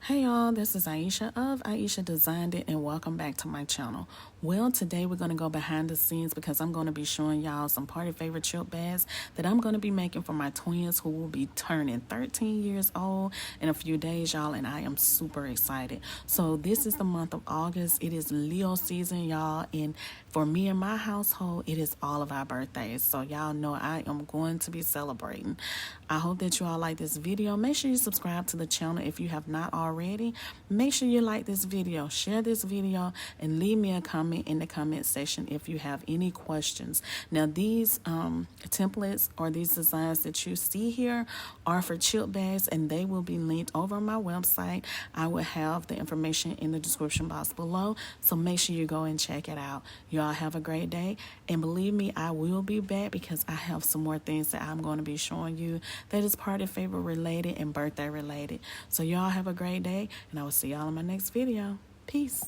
Hey y'all, this is Ieasha of Ieasha Designed It, and welcome back to my channel. Well, today we're going to go behind the scenes because I'm going to be showing y'all some party favorite chip bags that I'm going to be making for my twins who will be turning 13 years old in a few days, y'all, and I am super excited. So this is the month of August. It is Leo season, y'all, and for me and my household, it is all of our birthdays. So y'all know I am going to be celebrating. I hope that you all like this video. Make sure you subscribe to the channel if you have not already. Make sure you like this video, share this video, and leave me a comment in the comment section if you have any questions. Now these templates or these designs that you see here are for chip bags, and they will be linked over on my website. I will have the information in the description box below, so make sure you go and check it out. Y'all have a great day, and believe me, I will be back because I have some more things that I'm going to be showing you that is party favor related and birthday related. So y'all have a great day, and I will see y'all in my next video. Peace.